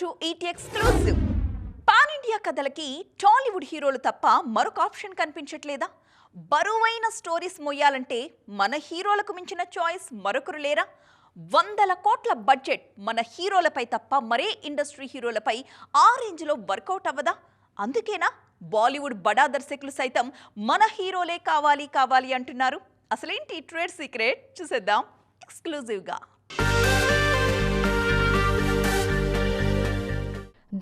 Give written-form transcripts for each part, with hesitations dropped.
Welcome to ET exclusive. Pan India కథలకి టాలీవుడ్ హీరోలు తప్ప మరొక ఆప్షన్ కనిపించట్లేదా? బరువైన స్టోరీస్ మొయ్యాలంటే మన హీరోలకు మించిన చాయిస్ మరొకరు లేరా? వందల కోట్ల బడ్జెట్ మన హీరోలపై తప్ప మరే ఇండస్ట్రీ హీరోలపై ఆ రేంజ్లో వర్కౌట్ అవ్వదా? అందుకేనా బాలీవుడ్ బడా దర్శకులు సైతం మన హీరోలే కావాలి అంటున్నారు? అసలేంటి ట్రేడ్ సీక్రెట్ చూసేద్దాం ఎక్స్క్లూజివ్గా.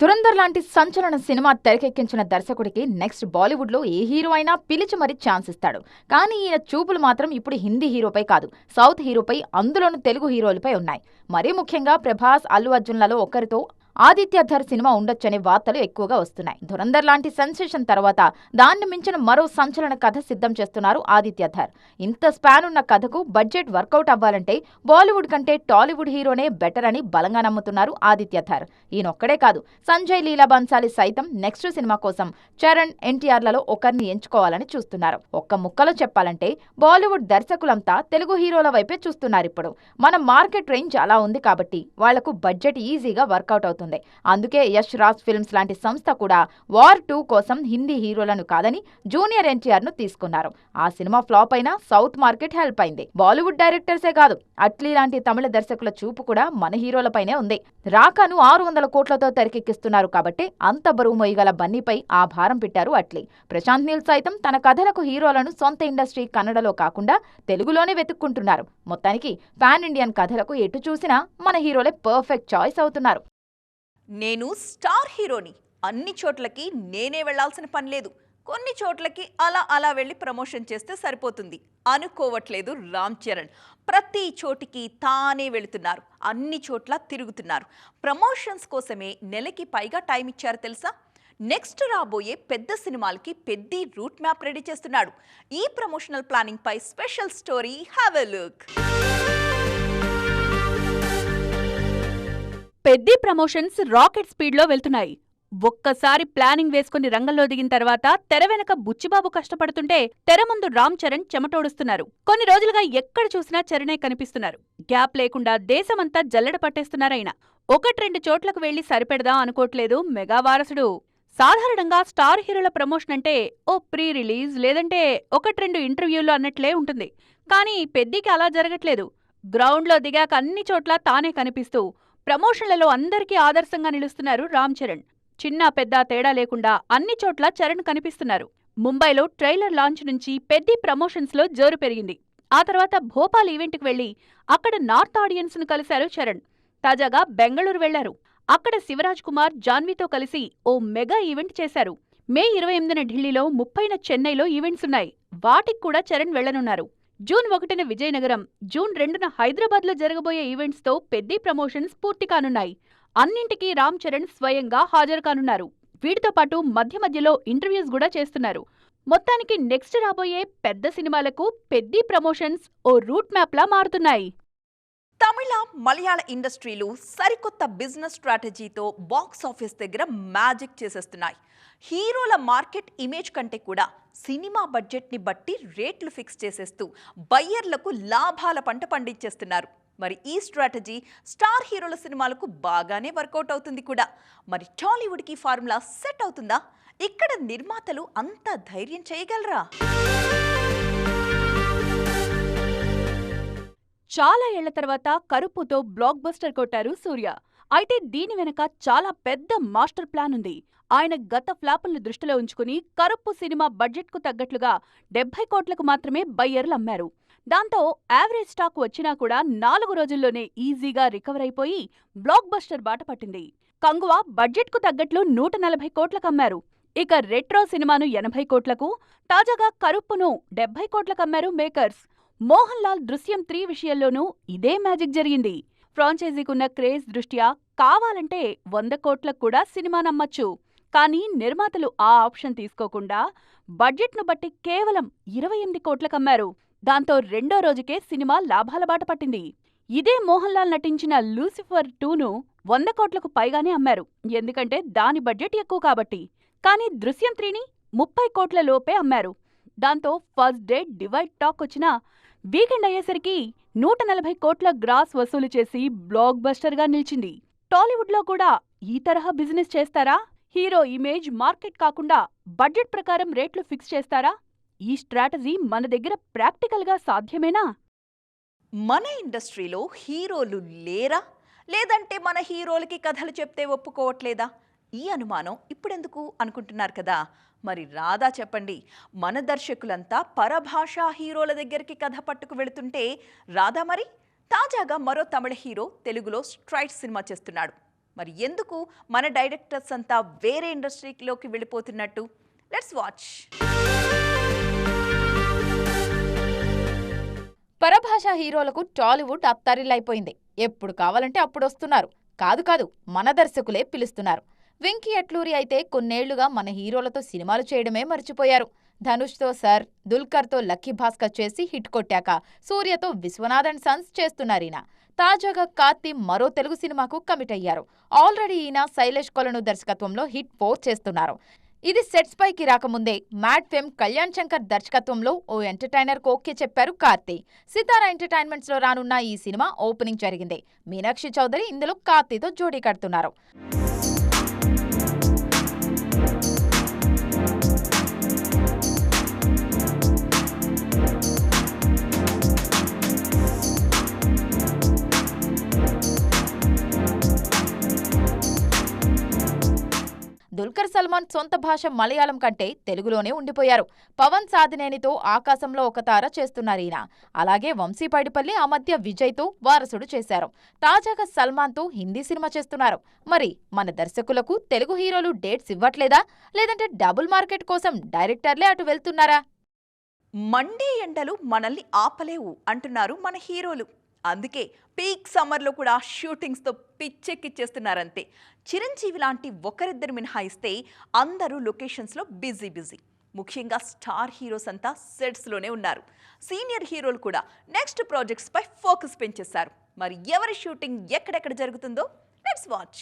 దురంధర్ లాంటి సంచలన సినిమా తెరకెక్కించిన దర్శకుడికి నెక్స్ట్ బాలీవుడ్లో ఏ హీరో అయినా పిలిచి మరీ ఛాన్స్ ఇస్తాడు. కానీ ఈయన చూపులు మాత్రం ఇప్పుడు హిందీ హీరోపై కాదు, సౌత్ హీరోపై, అందులోనూ తెలుగు హీరోలపై ఉన్నాయి. మరీ ముఖ్యంగా ప్రభాస్, అల్లు అర్జున్లలో ఒకరితో ఆదిత్యధర్ సినిమా ఉండొచ్చనే వార్తలు ఎక్కువగా వస్తున్నాయి. దురంధర్ లాంటి సెన్సేషన్ తర్వాత దాన్ని మించిన మరో సంచలన కథ సిద్ధం చేస్తున్నారు ఆదిత్యధర్. ఇంత స్పాన్ ఉన్న కథకు బడ్జెట్ వర్కౌట్ అవ్వాలంటే బాలీవుడ్ కంటే టాలీవుడ్ హీరోనే బెటర్ అని బలంగా నమ్ముతున్నారు ఆదిత్యధర్. ఈయనొక్కడే కాదు, సంజయ్ లీలా బన్సాలి సైతం నెక్స్ట్ సినిమా కోసం చరణ్, ఎన్టీఆర్లలో ఒకరిని ఎంచుకోవాలని చూస్తున్నారు. ఒక్క ముక్కలో చెప్పాలంటే బాలీవుడ్ దర్శకులంతా తెలుగు హీరోల వైపే చూస్తున్నారు. ఇప్పుడు మన మార్కెట్ రేంజ్ అలా ఉంది కాబట్టి వాళ్లకు బడ్జెట్ ఈజీగా వర్కౌట్ అవుతుంది. అందుకే యష్ రాజ్ ఫిల్మ్స్ లాంటి సంస్థ కూడా వార్ 2 కోసం హిందీ హీరోలను కాదని జూనియర్ ఎన్టీఆర్ ను తీసుకున్నారు. ఆ సినిమా ఫ్లాప్ అయినా సౌత్ మార్కెట్ హెల్ప్ అయింది. బాలీవుడ్ డైరెక్టర్సే కాదు, అట్లీ లాంటి తమిళ దర్శకుల చూపు కూడా మన హీరోలపైనే ఉంది. రాకాను 600 కోట్లతో తెరకెక్కిస్తున్నారు కాబట్టి అంత బరువు మొయ్యగల బన్నీపై ఆ భారం పెట్టారు అట్లీ. ప్రశాంత్ నీల్ సైతం తన కథలకు హీరోలను సొంత ఇండస్ట్రీ కన్నడలో కాకుండా తెలుగులోనే వెతుక్కుంటున్నారు. మొత్తానికి పాన్ ఇండియన్ కథలకు ఎటు చూసినా మన హీరోలే పర్ఫెక్ట్ చాయిస్ అవుతున్నారు. నేను స్టార్ హీరోని, అన్ని చోట్లకి నేనే వెళ్లాల్సిన పని లేదు, కొన్ని చోట్లకి అలా వెళ్ళి ప్రమోషన్ చేస్తే సరిపోతుంది అనుకోవట్లేదు రామ్ చరణ్. ప్రతి చోటికి తానే వెళుతున్నారు, అన్ని చోట్ల తిరుగుతున్నారు. ప్రమోషన్స్ కోసమే నెలకి పైగా టైం ఇచ్చారు తెలుసా? నెక్స్ట్ రాబోయే పెద్ద సినిమాలకి పెద్ద రూట్ మ్యాప్ రెడీ చేస్తున్నాడు. ఈ ప్రమోషనల్ ప్లానింగ్ పై special story, have a look. పెద్ద ప్రమోషన్స్ రాకెట్ స్పీడ్లో వెళ్తున్నాయి. ఒక్కసారి ప్లానింగ్ వేసుకుని రంగంలో దిగిన తర్వాత తెర వెనక బుచ్చిబాబు కష్టపడుతుంటే తెర ముందు రామ్ చరణ్ చెమటోడుస్తున్నారు. కొన్ని రోజులుగా ఎక్కడ చూసినా చరణే కనిపిస్తున్నారు. గ్యాప్ లేకుండా దేశమంతా జల్లెడ పట్టేస్తున్నారాయన. 1-2 చోట్లకు వెళ్లి సరిపెడదాం అనుకోవట్లేదు మెగా వారసుడు. సాధారణంగా స్టార్ హీరోల ప్రమోషన్ అంటే ఓ ప్రీ రిలీజ్ లేదంటే 1-2 ఇంటర్వ్యూలు అన్నట్లే ఉంటుంది. కానీ పెద్దికి అలా జరగట్లేదు. గ్రౌండ్లో దిగాక అన్ని చోట్ల తానే కనిపిస్తూ ప్రమోషన్లలో అందరికీ ఆదర్శంగా నిలుస్తున్నారు రామ్ చరణ్. చిన్న పెద్ద తేడా లేకుండా అన్ని చోట్ల చరణ్ కనిపిస్తున్నారు. ముంబైలో ట్రైలర్ లాంచ్ నుంచి పెద్ద ప్రమోషన్స్లో జోరు పెరిగింది. ఆ తర్వాత భోపాల్ ఈవెంట్కి వెళ్లి అక్కడ నార్త్ ఆడియన్స్ ను కలిశారు చరణ్. తాజాగా బెంగళూరు వెళ్లారు. అక్కడ శివరాజ్ కుమార్, జాన్వీతో కలిసి ఓ మెగా ఈవెంట్ చేశారు. మే 28న ఢిల్లీలో, 30న చెన్నైలో ఈవెంట్స్ ఉన్నాయి. వాటికి కూడా చరణ్ వెళ్లనున్నారు. జూన్ 1న విజయనగరం, జూన్ 2న హైదరాబాద్లో జరగబోయే ఈవెంట్స్తో పెద్ద ప్రమోషన్స్ పూర్తి కానున్నాయి. అన్నింటికీ రామ్ చరణ్ స్వయంగా హాజరు కానున్నారు. వీటితో పాటు మధ్య మధ్యలో ఇంటర్వ్యూస్ కూడా చేస్తున్నారు. మొత్తానికి నెక్స్ట్ రాబోయే పెద్ద సినిమాలకు పెద్ద ప్రమోషన్స్ ఓ రూట్ మ్యాప్లా మారుతున్నాయి. తమిళ, మలయాళ ఇండస్ట్రీలు సరికొత్త బిజినెస్ స్ట్రాటజీతో బాక్స్ ఆఫీస్ దగ్గర మ్యాజిక్ చేసేస్తున్నాయి. హీరోల మార్కెట్ ఇమేజ్ కంటే కూడా సినిమా బడ్జెట్ని బట్టి రేట్లు ఫిక్స్ చేసేస్తూ బయ్యర్లకు లాభాల పంట పండించేస్తున్నారు. మరి ఈ స్ట్రాటజీ స్టార్ హీరోల సినిమాలకు బాగానే వర్కౌట్ అవుతుంది కూడా. మరి టాలీవుడ్కి ఫార్ములా సెట్ అవుతుందా? ఇక్కడ నిర్మాతలు అంత ధైర్యం చేయగలరా? చాలా ఏళ్ల తర్వాత కరుప్పుతో బ్లాక్ బస్టర్ కొట్టారు సూర్య. అయితే దీని వెనక చాలా పెద్ద మాస్టర్ ప్లాన్ ఉంది. ఆయన గత ఫ్లాపుల్ని దృష్టిలో ఉంచుకుని కరుప్పు సినిమా బడ్జెట్కు తగ్గట్లుగా 70 కోట్లకు మాత్రమే బయ్యర్లు అమ్మారు. దాంతో యావరేజ్ స్టాక్ వచ్చినా కూడా 4 రోజుల్లోనే ఈజీగా రికవర్ అయిపోయి బ్లాక్ బస్టర్ బాట పట్టింది. కంగువ బడ్జెట్కు తగ్గట్లు 140 కోట్లకు అమ్మారు. ఇక రెట్రో సినిమాను 80 కోట్లకు, తాజాగా కరుప్పును 70 కోట్లకు అమ్మారు మేకర్స్. మోహన్ లాల్ దృశ్యం 3 విషయంలోనూ ఇదే మ్యాజిక్ జరిగింది. ఫ్రాంచైజీకున్న క్రేజ్ దృష్ట్యా కావాలంటే 100 కోట్లకు కూడా సినిమా నమ్మచ్చు. కానీ నిర్మాతలు ఆ ఆప్షన్ తీసుకోకుండా బడ్జెట్ను బట్టి కేవలం 28 కోట్లకు అమ్మారు. దాంతో రెండో రోజుకే సినిమా లాభాల బాట పట్టింది. ఇదే మోహన్ లాల్ నటించిన లూసిఫర్ 2ను 100 కోట్లకు పైగానే అమ్మారు. ఎందుకంటే దాని బడ్జెట్ ఎక్కువ కాబట్టి. కానీ దృశ్యం 3ని 30 కోట్ల లోపే అమ్మారు. దాంతో ఫస్ట్ డే డివైడ్ టాక్ వచ్చినా వీకెండ్ అయ్యేసరికి 140 కోట్ల గ్రాస్ వసూలు చేసి బ్లాక్ బస్టర్గా నిలిచింది. టాలీవుడ్లో కూడా ఈ తరహా బిజినెస్ చేస్తారా? హీరో ఇమేజ్ మార్కెట్ కాకుండా బడ్జెట్ ప్రకారం రేట్లు ఫిక్స్ చేస్తారా? ఈ స్ట్రాటజీ మన దగ్గర ప్రాక్టికల్గా సాధ్యమేనా? మన ఇండస్ట్రీలో హీరోలు లేరా, లేదంటే మన హీరోలకి కథలు చెప్తే ఒప్పుకోవట్లేదా? ఈ అనుమానం ఇప్పుడెందుకు అనుకుంటున్నారు కదా. మరి రాదా చెప్పండి. మన దర్శకులంతా పరభాషా హీరోల దగ్గరికి కథ పట్టుకు వెళుతుంటే రాదా మరి? తాజాగా మరో తమిళ హీరో తెలుగులో స్ట్రైట్ సినిమా చేస్తున్నాడు. మరి ఎందుకు మన డైరెక్టర్స్ అంతా వేరే ఇండస్ట్రీలోకి వెళ్ళిపోతున్నట్టు? Let's watch. పరభాషా హీరోలకు టాలీవుడ్ అత్తారిల్లైపోయింది. ఎప్పుడు కావాలంటే అప్పుడు వస్తున్నారు. కాదు మన దర్శకులే పిలుస్తున్నారు. వెంకీ అట్లూరి అయితే కొన్నేళ్లుగా మన హీరోలతో సినిమాలు చేయడమే మర్చిపోయారు. ధనుష్తో సర్, దుల్కర్తో లక్కీ భాస్కర్ చేసి హిట్ కొట్టాక సూర్యతో విశ్వనాథ్ అండ్ సన్స్ చేస్తున్నారీయన. తాజాగా కార్తీ మరో తెలుగు సినిమాకు కమిట్ అయ్యారు. ఆల్రెడీ ఈయన శైలేష్ కొలను దర్శకత్వంలో హిట్ 4 చేస్తున్నారు. ఇది సెట్స్ పైకి రాకముందే మ్యాడ్ ఫెమ్ కళ్యాణ్ శంకర్ దర్శకత్వంలో ఓ ఎంటర్టైనర్ ఓకే చెప్పారు కార్తీ. సితారా ఎంటర్టైన్మెంట్స్ లో రానున్న ఈ సినిమా ఓపెనింగ్ జరిగింది. మీనాక్షి చౌదరి ఇందులో కార్తీతో జోడీ కడుతున్నారు. దుల్కర్ సల్మాన్ సొంత భాష మలయాళం కంటే తెలుగులోనే ఉండిపోయారు. పవన్ సాధినేనితో ఆకాశంలో ఒక తార చేస్తున్నారీయన. అలాగే వంశీ పైడిపల్లి ఆ మధ్య విజయ్తో వారసుడు చేశారు. తాజాగా సల్మాన్తో హిందీ సినిమా చేస్తున్నారు. మరి మన దర్శకులకు తెలుగు హీరోలు డేట్స్ ఇవ్వట్లేదా, లేదంటే డబుల్ మార్కెట్ కోసం డైరెక్టర్లే అటు వెళ్తున్నారా? మండే ఎండలు మనల్ని ఆపలేవు అంటున్నారు మన హీరోలు. అందుకే పీక్ సమ్మర్లో కూడా షూటింగ్స్తో పిచ్చెక్కిచ్చేస్తున్నారంతే. చిరంజీవి లాంటి ఒకరిద్దరు మినహాయిస్తే అందరూ లొకేషన్స్లో బిజీ. ముఖ్యంగా స్టార్ హీరోస్ అంతా సెట్స్లోనే ఉన్నారు. సీనియర్ హీరోలు కూడా నెక్స్ట్ ప్రాజెక్ట్స్పై ఫోకస్ పెంచేశారు. మరి ఎవరి షూటింగ్ ఎక్కడెక్కడ జరుగుతుందో లెట్స్ వాచ్.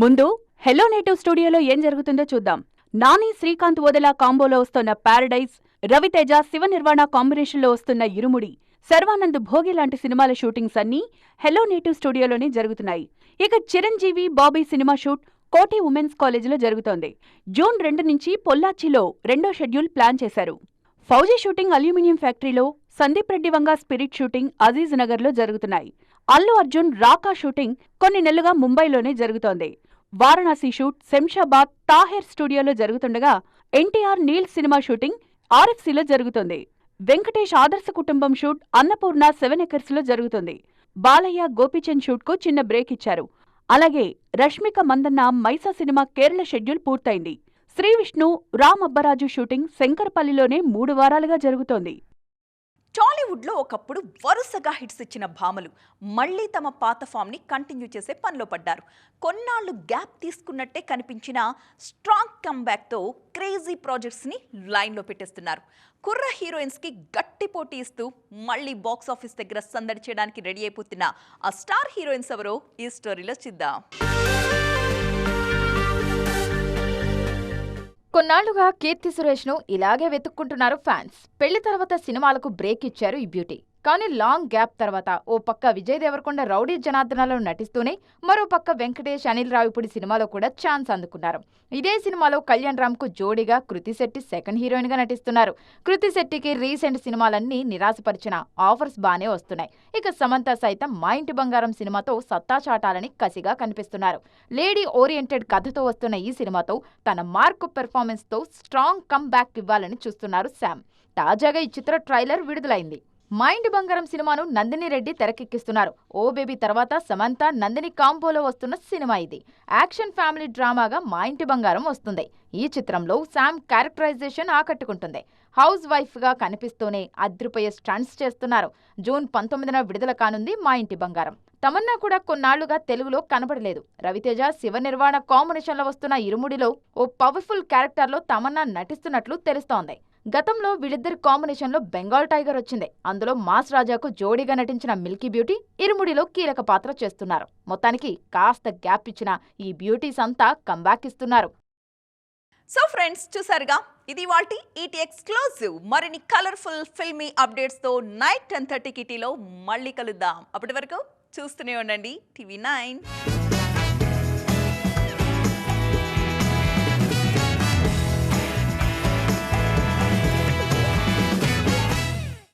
ముందు హెలో నేటివ్ స్టూడియోలో ఏం జరుగుతుందో చూద్దాం. నాని శ్రీకాంత్ వదలా కాంబోలో వస్తున్న ప్యారడైజ్, రవితేజ శివ నిర్వాణ కాంబినేషన్లో వస్తున్న ఇరుముడి, శర్వానంద్ భోగి లాంటి సినిమాల షూటింగ్స్ అన్నీ హెలో నేటివ్ స్టూడియోలోనే జరుగుతున్నాయి. ఇక చిరంజీవి బాబీ సినిమా షూట్ కోటి ఉమెన్స్ కాలేజీలో జరుగుతోంది. జూన్ 2 నుంచి పొల్లాచ్చిలో 2వ షెడ్యూల్ ప్లాన్ చేశారు. ఫౌజీ షూటింగ్ అల్యూమినియం ఫ్యాక్టరీలో, సందీప్ రెడ్డి వంగ స్పిరిట్ షూటింగ్ అజీజ్ నగర్లో జరుగుతున్నాయి. అల్లు అర్జున్ రాకా షూటింగ్ కొన్ని నెలలుగా ముంబైలోనే జరుగుతోంది. వారణాసి షూట్ శంషాబాద్ తాహెర్ స్టూడియోలో జరుగుతుండగా ఎన్టీఆర్ నీల్ సినిమా షూటింగ్ ఆర్ఎఫ్సీలో జరుగుతుంది. వెంకటేష్ ఆదర్శ కుటుంబం షూట్ అన్నపూర్ణ 7 ఎకర్స్లో జరుగుతుంది. బాలయ్య గోపీచంద్ షూట్కు చిన్న బ్రేక్ ఇచ్చారు. అలాగే రష్మిక మందన్న మైసా సినిమా కేరళ షెడ్యూల్ పూర్తయింది. శ్రీ విష్ణు రామ్ అబ్బరాజు షూటింగ్ శంకరపల్లిలోనే 3 వారాలుగా జరుగుతోంది. టాలీవుడ్లో ఒకప్పుడు వరుసగా హిట్స్ ఇచ్చిన భామలు మళ్లీ తమ పాత ఫామ్ని కంటిన్యూ చేసే పనిలో పడ్డారు. కొన్నాళ్లు గ్యాప్ తీసుకున్నట్టే కనిపించిన స్ట్రాంగ్ కమ్బ్యాక్తో క్రేజీ ప్రాజెక్ట్స్ని లైన్లో పెట్టేస్తున్నారు. కుర్ర హీరోయిన్స్కి గట్టి పోటీ ఇస్తూ మళ్లీ బాక్స్ ఆఫీస్ దగ్గర సందడి చేయడానికి రెడీ అయిపోతున్న ఆ స్టార్ హీరోయిన్స్ ఎవరో ఈ స్టోరీలో చూద్దాం. కొన్నాళ్లుగా కీర్తి సురేష్ను ఇలాగే వెతుక్కుంటున్నారు ఫ్యాన్స్. పెళ్లి తర్వాత సినిమాలకు బ్రేక్ ఇచ్చారు ఈ బ్యూటీ. కానీ లాంగ్ గ్యాప్ తర్వాత ఓ పక్క విజయ్ దేవరకొండ రౌడీ జనార్దనలో నటిస్తూనే మరో పక్క వెంకటేష్ అనిల్ రావిపూడి సినిమాలో కూడా ఛాన్స్ అందుకున్నారు. ఇదే సినిమాలో కళ్యాణ్ రామ్కు జోడీగా కృతి శెట్టి సెకండ్ హీరోయిన్గా నటిస్తున్నారు. కృతి శెట్టికి రీసెంట్ సినిమాలన్నీ నిరాశపరిచిన ఆఫర్స్ బానే వస్తున్నాయి. ఇక సమంత సైతం మా ఇంటి బంగారం సినిమాతో సత్తా చాటాలని కసిగా కనిపిస్తున్నారు. లేడీ ఓరియంటెడ్ కథతో వస్తున్న ఈ సినిమాతో తన మార్క్ పెర్ఫార్మెన్స్తో స్ట్రాంగ్ కమ్ బ్యాక్ ఇవ్వాలని చూస్తున్నారు శామ్. తాజాగా ఈ చిత్ర ట్రైలర్ విడుదలైంది. మా ఇంటి బంగారం సినిమాను నందిని రెడ్డి తెరకెక్కిస్తున్నారు. ఓ బేబీ తర్వాత సమంత నందిని కాంబోలో వస్తున్న సినిమా ఇది. యాక్షన్ ఫ్యామిలీ డ్రామాగా మా ఇంటి బంగారం వస్తుంది. ఈ చిత్రంలో శామ్ క్యారెక్టరైజేషన్ ఆకట్టుకుంటుంది. హౌస్ వైఫ్గా కనిపిస్తూనే అద్రిపోయే స్టంట్స్ చేస్తున్నారు. జూన్ 19న విడుదల కానుంది మా ఇంటి బంగారం. తమన్నా కూడా కొన్నాళ్లుగా తెలుగులో కనబడలేదు. రవితేజ శివ నిర్వాణ కాంబినేషన్లో వస్తున్న ఇరుముడిలో ఓ పవర్ఫుల్ క్యారెక్టర్లో తమన్నా నటిస్తున్నట్లు తెలుస్తోంది. గతంలో వీళ్ళిద్దరి కాంబినేషన్లో బెంగాల్ టైగర్ వచ్చింది. అందులో మాస్ రాజాకు జోడీగా నటించిన మిల్కీ బ్యూటీ ఇరుముడిలో కీలక పాత్ర చేస్తున్నారు. మొత్తానికి కాస్త గ్యాప్ ఇచ్చిన ఈ బ్యూటీస్ అంతా కంబ్యాక్ ఇస్తున్నారు. సో ఫ్రెండ్స్, చూసారుగా, ఇది వాటి ఈటీ ఎక్స్క్లూజివ్. మరిన్ని కలర్ఫుల్ ఫిల్మీ అప్డేట్స్తో నైట్ 10:30 కిటీలో మళ్ళీ కలుద్దాం. అప్పటి వరకు చూస్తూనే ఉండండి టీవీ 9.